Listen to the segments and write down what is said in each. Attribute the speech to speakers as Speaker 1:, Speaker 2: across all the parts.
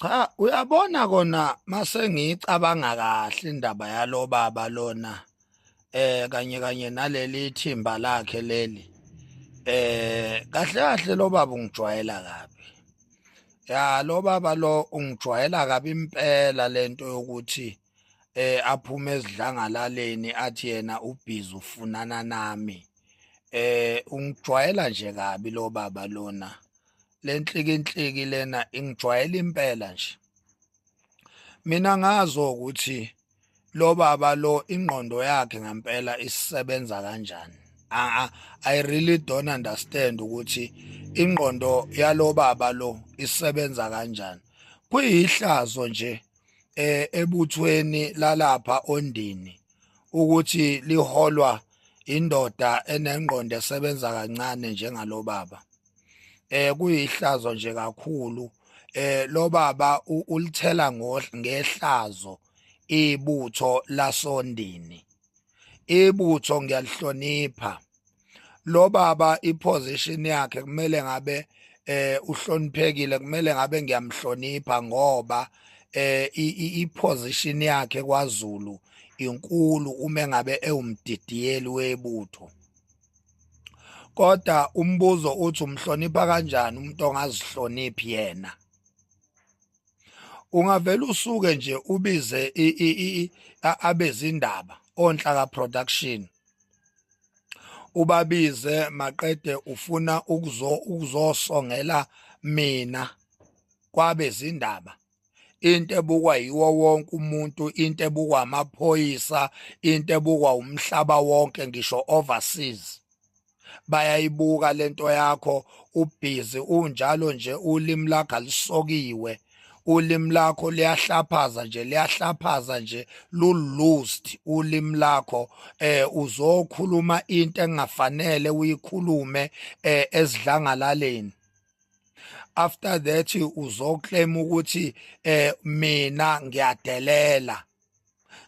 Speaker 1: Cha, uyabona kona mase ngiyicabanga kahle indaba yalo baba lona kanye kanye naleli thimba lakhe leli kahle kahle lo baba ungijwayela kabi. Ya lo baba lo ungijwayela kabi impela lento yokuthi aphume ezidlangalaleni athi yena ubhizi ufunana nami. Ungijwayela nje kabi lo baba lona. Le nhlikinhliki lena ingijwayela impela nje. Mina ngazi ukuthi lo baba lo ingqondo yakhe ngempela isisebenza kanjani. I really don't understand ukuthi ingqondo yalo baba lo isebenza kanjani. Kuyihlazo nje ebuthweni lalapha ondini ukuthi liholwa indoda enengqondo esebenza kancane njengalo baba. Kuyihlazo nje kakhulu lo baba ulithela ngehlazo ibutho lasondini. Ibutho ngiyalihlonipha. Lo baba iposition yakhe kumele ngabe uhloniphekile, kumele ngabe ngiyamhlonipha ngoba iposition yakhe kwaZulu inkulu uma ngabe ewumdidiyeli webutho. Kodwa umbuzo uthi umhlonipha kanjani umuntu ongazihloniphi yena? Ungavela usuke nje ubize abezindaba onhlaka production, ubabize maqede ufuna ukuzosongela mina kwabezindaba. Into ebukwa yiwo wonke umuntu, into ebukwa amaphoyisa, into ebukwa umhlaba wonke ngisho overseas. Bayayibuka lento yakho ubhizi unjalo nje, ulimi lakho alisokiwe, ulimi lakho liyahlaphaza nje, liyahlaphaza nje, lu-loosed ulimi lakho. Uzokhuluma into engafanele uyikhulume ezidlangalaleni. After that uzoclaim ukuthi mina ngiyadelela.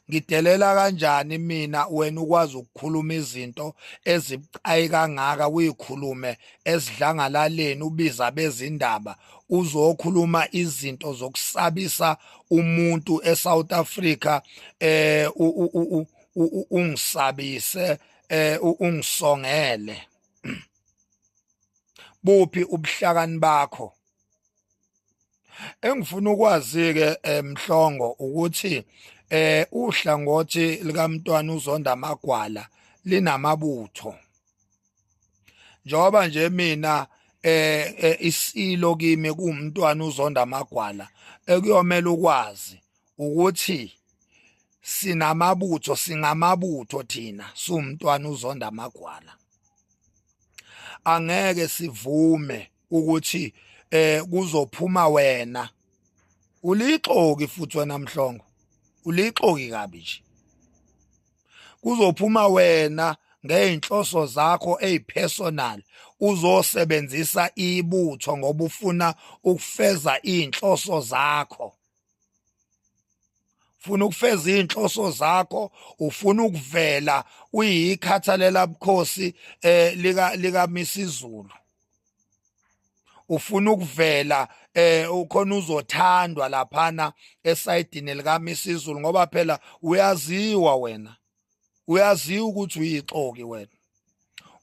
Speaker 1: Ngidelela kanjani mina wena ukwazi ukukhuluma izinto ezibucayi kangaka uyikhulume ezidlangalaleni ubiza bezindaba uzokhuluma izinto zokusabisa umuntu eSouth Africa ungisabise ungisongele. Buphi ubuhlakani bakho? Engifuna ukwazi ke Mhlongo ukuthi uhlangothi likaMntwana uZonda Magwala linamabutho. Njengoba nje mina isilo kimi kuMntwana uZonda Magwala ekuyomela ukwazi ukuthi sinamabutho, singamabutho thina siwumntwana uZonda Magwala. Angeke sivume ukuthi kuzophuma wena. Ulixoki futhi wena Mhlongo, ulixoki kabi nje. Kuzophuma wena ngeinhloso zakho ezipersonal uzosebenzisa ibutho ngoba ufuna ukufeza inhloso zakho. Ufuna ukufeza inhloso zakho, ufuna ukuvela uyikhathalela bukhosi lika Misizulu. Ufuna ukuvela ukhona uzothandwa laphana esayidini lika Misizulu ngoba phela uyaziwa wena. Uyaziwa ukuthi uyixoki wena.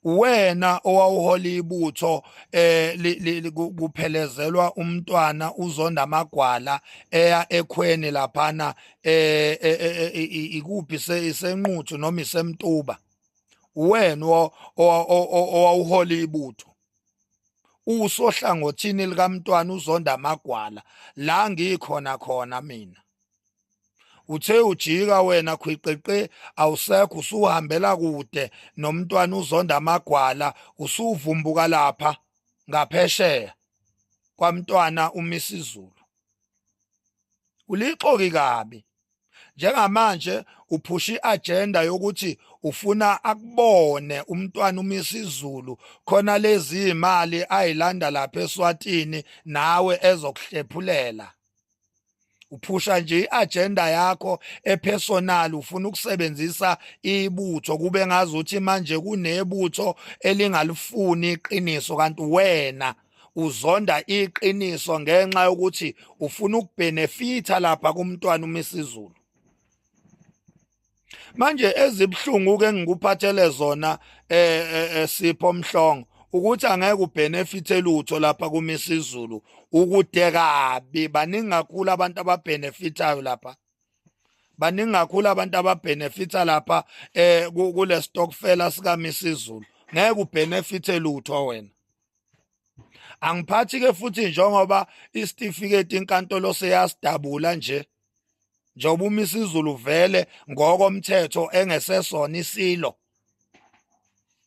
Speaker 1: Wena owawuhola ibutho kuphelezelwa umntwana uZonda Magwala eya ekhweni laphana ikuphi isenquthu noma isemtuba. Wena owawuhola ibutho usohlangothini likaMntwana uZonda Magwala la ngikhona khona mina. Uthe ujika wena khwiqeqe awusekho, usuhambela kude noMntwana uZonda Magwala, usuvumbuka lapha ngaphesheya kwaMntwana uMisizulu. Ulixoki kabi. Njengamanje uphusha iagenda yokuthi ufuna akubone uMntwana uMisizulu khona lezi imali ayilanda lapha eSwatini nawe ezokuhlephulela. Uphusha nje iagenda yakho epersonal, ufuna ukusebenzisa ibutho kube ngazuthi manje kunebutho elingalifuni iqiniso kanti wena uzonda iqiniso ngenxa yokuthi ufuna ukubhenefitha lapha kumntwana uMisizulu. Manje ezibhlungu ke ngikuphathele zona Sipho Mhlongo ukuthi angeke ubhenefithe lutho lapha kuMisizulu ukude kabi. Baningi kakhulu abantu ababhenefithayo lapha, baningi kakhulu abantu ababhenefitha lapha kule stokfela sika Misizulu. Ngeke ubhenefithe lutho wena. Angiphathi ke futhi njengoba isitifiketi inkantolo seyasidabula nje njengoba uMisizulu vele ngokomthetho engesesona isilo,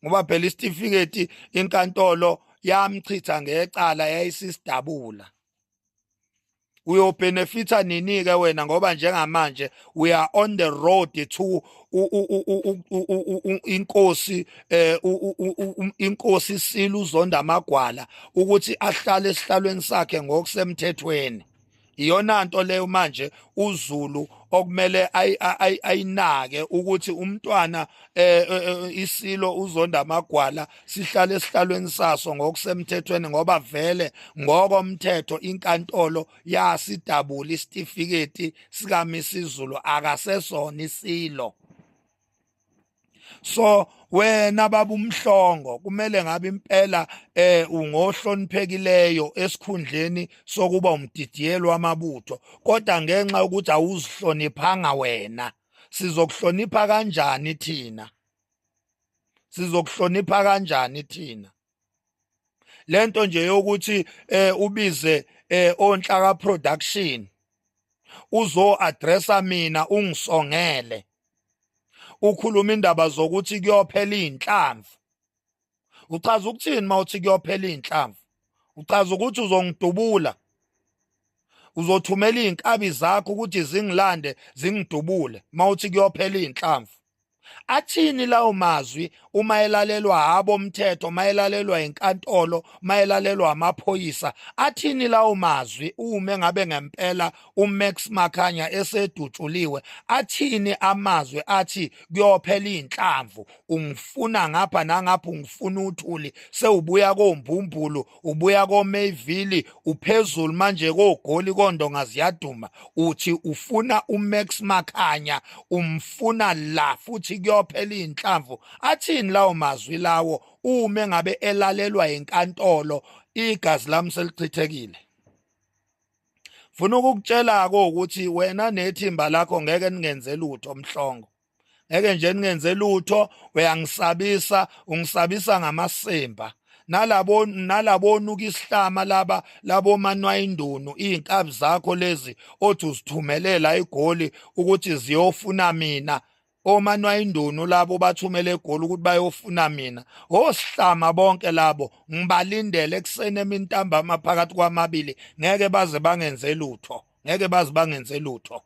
Speaker 1: ngoba phela isitifiketi inkantolo yamchitha ngecala yayisisidabula. Uyobhenefitha nini ke wena ngoba njengamanje we are on the road to inkosi inkosi Silo uZonda Magwala ukuthi ahlale esihlalweni sakhe ngokusemthethweni. Iyona nto leyo manje uZulu okumele ayinake ukuthi umntwana iSilo uZonda Magwala sihlale esihlalweni saso ngokusemthethweni ngoba vele ngokomthetho inkantolo yasidabula isitifiketi sika Misizulu akasesona isilo. So wena baba uMhlongo kumele ngabe impela ungohloniphekileyo esikhundleni sokuba umdidiyeli wamabutho, kodwa ngenxa ukuthi awuzihloniphanga wena, sizokuhlonipha kanjani thina? Sizokuhlonipha kanjani thina? Lento nje yokuthi ubize onhlaka production uzo addressa mina ungisongele, ukhuluma indaba zokuthi kuyophela inhlamvu. Uchaza ukuthini mawuthi kuyophela inhlamvu? Uchaza ukuthi uzongidubula, uzothumela inkabi zakho ukuthi zingilande zingidubule mawuthi kuyophela inhlamvu. Athini lawo mazwi uma elalelwa abomthetho, mayelalelwa inkantolo, mayelalelwa amaphoyisa? Athini lawo mazwi uma ngabe ngempela uMax Makhanya esedutshuliwe? Athini amazwi athi kuyophela inhlamvu, ungifuna ngapha nangapha, ungifuna uthuli, sewubuya koMbumbulu, ubuya koMayville, uphezulu manje koGoli koNdonga ziyaduma, uthi ufuna uMax Makhanya, umfuna la futhi kuyophela inhlamvu? Athini lawo mazwi lawo uma ngabe elalelwa inkantolo igazi lami selichithekile? Funa ukukutshela ko ukuthi wena nethimba lakho ngeke ningenze lutho Mhlongo, ngeke nje ningenze lutho. Uyangisabisa, ungisabisa ngamasemba. Nalabona isihlama labo manwayindunu, izinkabi zakho lezi othi uzithumelela eGoli ukuthi ziyofuna mina. Omanwayindunu labo bathumele eGoli ukuthi bayofuna mina. Osihlama bonke labo ngibalindele ekseni emini ntambama phakathi kwamabili, ngeke baze bangenze lutho, ngeke baze bangenze lutho.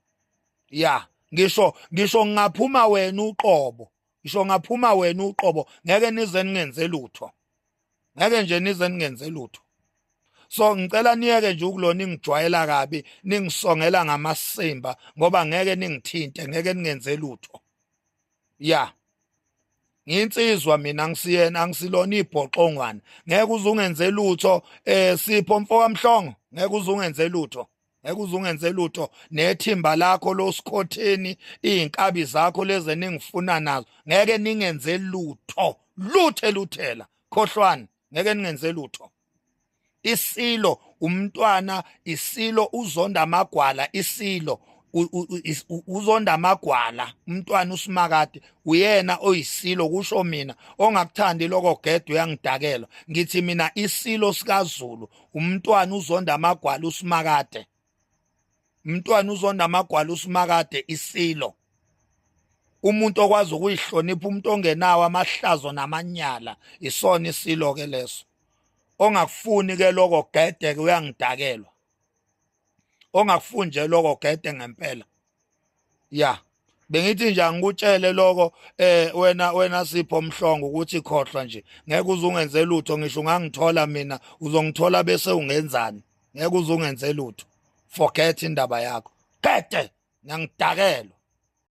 Speaker 1: Ya, ngisho ngaphuma wena uqobo, ngisho ngaphuma wena uqobo, ngeke nize ningenze lutho, ngeke nje nize ningenze lutho. So ngicela niyeke nje ukulona ingijwayela kabi, ningisongela ngamasimba ngoba ngeke ningithinte, ngeke ningenze lutho. Ya, nginsizwa mina, ngisiyena, angisilona ibhoxongwana. Ngeke uze ungenze lutho Sipho mfoka Mhlongo, ngeke uze ungenze lutho, ngeke uze ungenze lutho. Nethimba lakho losikhotheni, izinkabi zakho lezi ningifuna nazo, ngeke ningenze lutho, luthela khohlwana, ngeke ningenze lutho. Isilo umntwana, iSilo uZonda Magwala, iSilo uZonda Magwala, umntwana uSimakade uyena oyisilo. Kusho mina ongakuthandi lokho gedwe uyangidakela. Ngithi mina iSilo sikaZulu umntwana uZonda Magwala uSimakade, umntwana uZonda Magwala uSimakade, iSilo. Umuntu okwazi ukuyihlonipha, umuntu ongenawo amahlazo namanyala, isona iSilo ke leso. Ongakufuni ke lokho gede ke uyangidakelwa, ongakufuni nje lokho gede ngempela. Ya, bengithi nje angikutshele lokho wena Sipho Mhlongo ukuthi khohlwa nje, ngeke uze ungenze lutho. Ngisho ungangithola mina uzongithola bese ungenzani, ngeke uze ungenze lutho. Forget indaba yakho gede, ngiyangidakelwa.